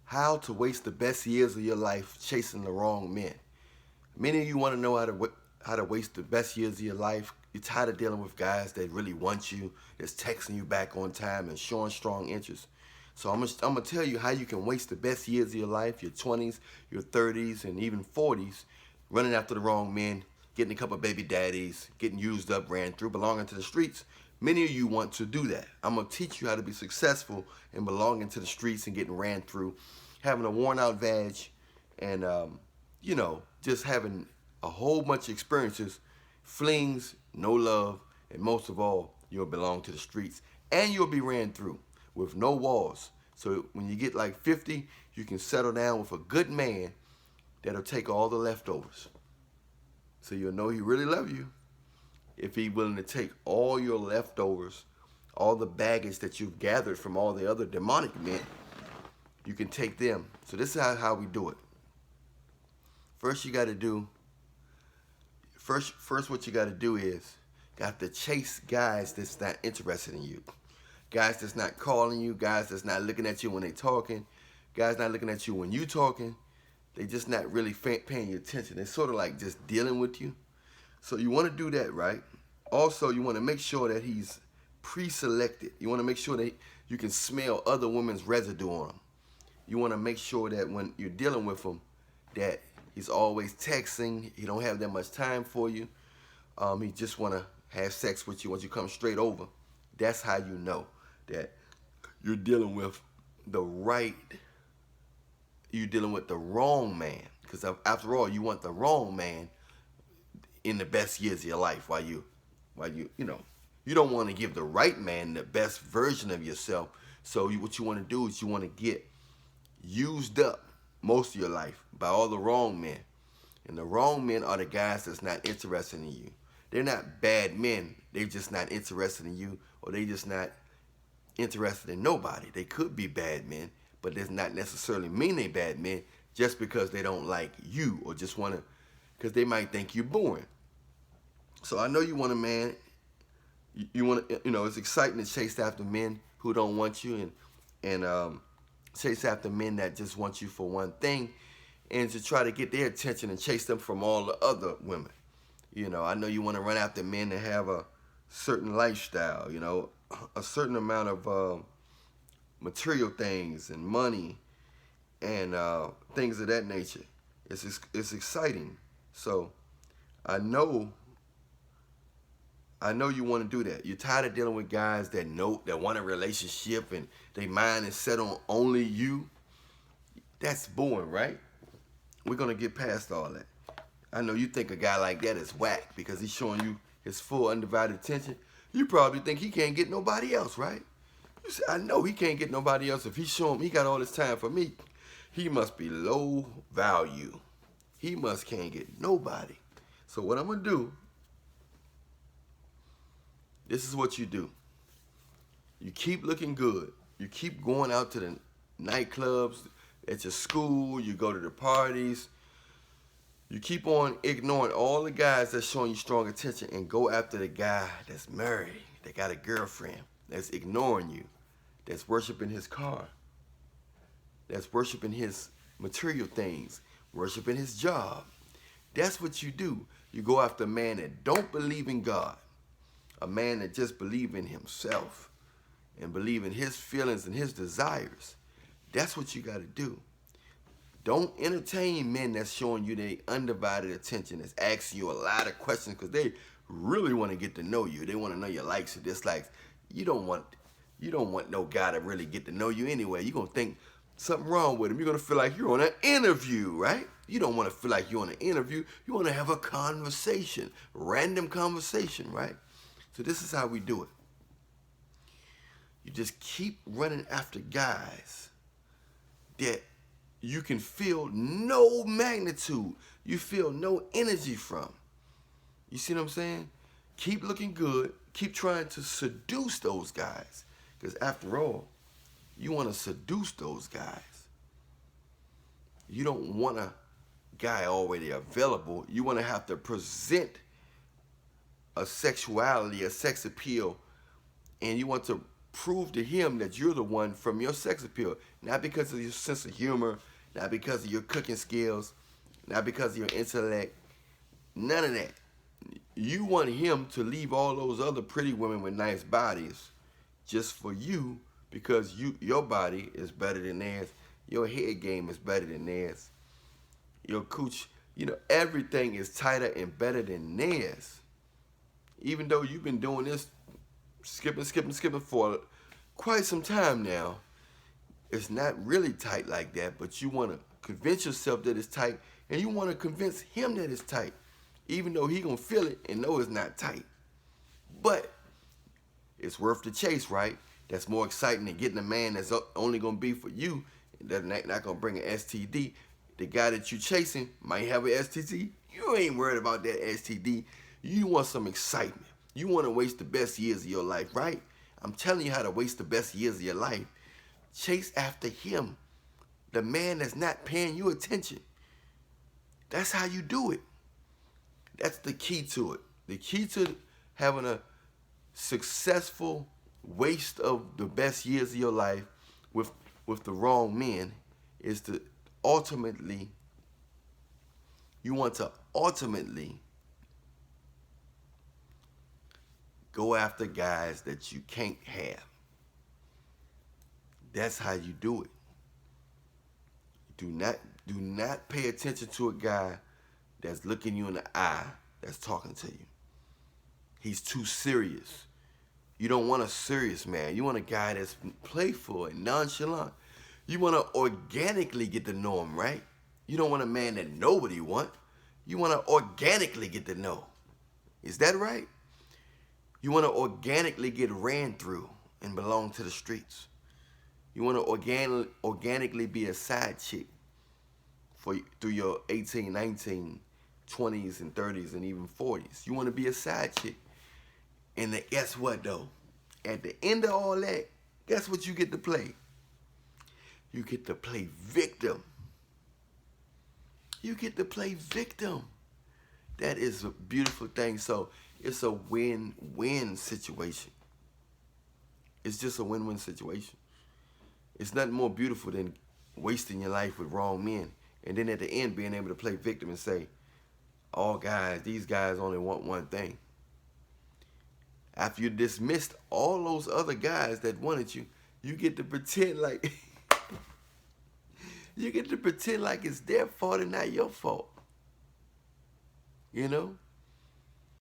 How to waste the best years of your life chasing the wrong men. Many of you want to know how to waste the best years of your life. You're tired of dealing with guys that really want you, that's texting you back on time and showing strong interest. So I'm gonna tell you how you can waste the best years of your life, your 20s, your 30s, and even 40s, running after the wrong men, getting a couple of baby daddies, getting used up, ran through, belonging to the streets. Many of you want to do that. I'm gonna teach you how to be successful in belonging to the streets and getting ran through, having a worn out vag, and just having a whole bunch of experiences, flings, no love, and most of all, you'll belong to the streets and you'll be ran through with no walls. So when you get like 50, you can settle down with a good man that'll take all the leftovers. So you'll know he really loves you if he's willing to take all your leftovers, all the baggage that you've gathered from all the other demonic men, you can take them. So this is how we do it. First you got to do, first what you got to do is, got to chase guys that's not interested in you. Guys that's not calling you, guys that's not looking at you when they talking, guys not looking at you when you talking. They just not really paying you attention. They're sort of like just dealing with you. So you want to do that, right? Also, you want to make sure that he's pre-selected. You want to make sure that you can smell other women's residue on him. You want to make sure that when you're dealing with him, that he's always texting. He don't have that much time for you. He just want to have sex with you once you come straight over. That's how you know that you're dealing with the wrong man. Because after all, you want the wrong man in the best years of your life while you you don't want to give the right man the best version of yourself. So what you want to do is you want to get used up most of your life by all the wrong men. And the wrong men are the guys that's not interested in you. They're not bad men. They're just not interested in you, or they just not interested in nobody. They could be bad men, but does not necessarily mean they bad men just because they don't like you or just want to, because they might think you're boring. So I know you want a man, you want to, it's exciting to chase after men who don't want you and chase after men that just want you for one thing and to try to get their attention and chase them from all the other women. I know you want to run after men that have a certain lifestyle, a certain amount of material things and money and things of that nature. It's exciting. So I know you want to do that. You're tired of dealing with guys that want a relationship and their mind is set on only you. That's boring, right? We're gonna get past all that. I know you think a guy like that is whack because he's showing you his full undivided attention. You probably think he can't get nobody else, right? You say, I know he can't get nobody else. If he's showing he got all this time for me, he must be low value. He can't get nobody. So what I'm gonna do, this is what you do. You keep looking good. You keep going out to the nightclubs, at your school, you go to the parties. You keep on ignoring all the guys that's showing you strong attention and go after the guy that's married, that got a girlfriend, that's ignoring you, that's worshiping his car, that's worshiping his material things, worshiping his job. That's what you do. You go after a man that don't believe in God, a man that just believes in himself and believe in his feelings and his desires. That's what you got to do. Don't entertain men that's showing you their undivided attention, that's asking you a lot of questions because they really want to get to know you. They want to know your likes and dislikes. You don't want no guy to really get to know you anyway. You're going to think something wrong with him. You're going to feel like you're on an interview, right? You don't want to feel like you're on an interview. You want to have a conversation, random conversation, right? So this is how we do it. You just keep running after guys that you can feel no magnitude. You feel no energy from. You see what I'm saying? Keep looking good. Keep trying to seduce those guys. Because after all, you want to seduce those guys. You don't want a guy already available. You want to have to present a sexuality, a sex appeal, and you want to prove to him that you're the one from your sex appeal. Not because of your sense of humor, not because of your cooking skills, not because of your intellect. None of that. You want him to leave all those other pretty women with nice bodies just for you because your body is better than theirs. Your head game is better than theirs. Your cooch, everything is tighter and better than theirs. Even though you've been doing this skipping for quite some time now, it's not really tight like that, but you want to convince yourself that it's tight, and you want to convince him that it's tight, even though he gonna feel it and know it's not tight. But it's worth the chase, right? That's more exciting than getting a man that's only gonna be for you, that's not gonna bring an STD. The guy that you chasing might have an STD. You ain't worried about that STD. You want some excitement. You want to waste the best years of your life, right? I'm telling you how to waste the best years of your life. Chase after him, the man that's not paying you attention. That's how you do it. That's the key to it. The key to having a successful waste of the best years of your life with the wrong men is to ultimately go after guys that you can't have. That's how you do it. Do not pay attention to a guy that's looking you in the eye, that's talking to you. He's too serious. You don't want a serious man. You want a guy that's playful and nonchalant. You want to organically get to know him, right? You don't want a man that nobody want. You want to organically get to know. Is that right? You want to organically get ran through and belong to the streets. You want to organically be a side chick through your 18, 19, 20s, and 30s, and even 40s. You want to be a side chick. And guess what, though? At the end of all that, guess what you get to play? You get to play victim. You get to play victim. That is a beautiful thing. So it's a win-win situation. It's just a win-win situation. It's nothing more beautiful than wasting your life with wrong men. And then at the end, being able to play victim and say, these guys only want one thing. After you dismissed all those other guys that wanted you, you get to pretend like it's their fault and not your fault. You know?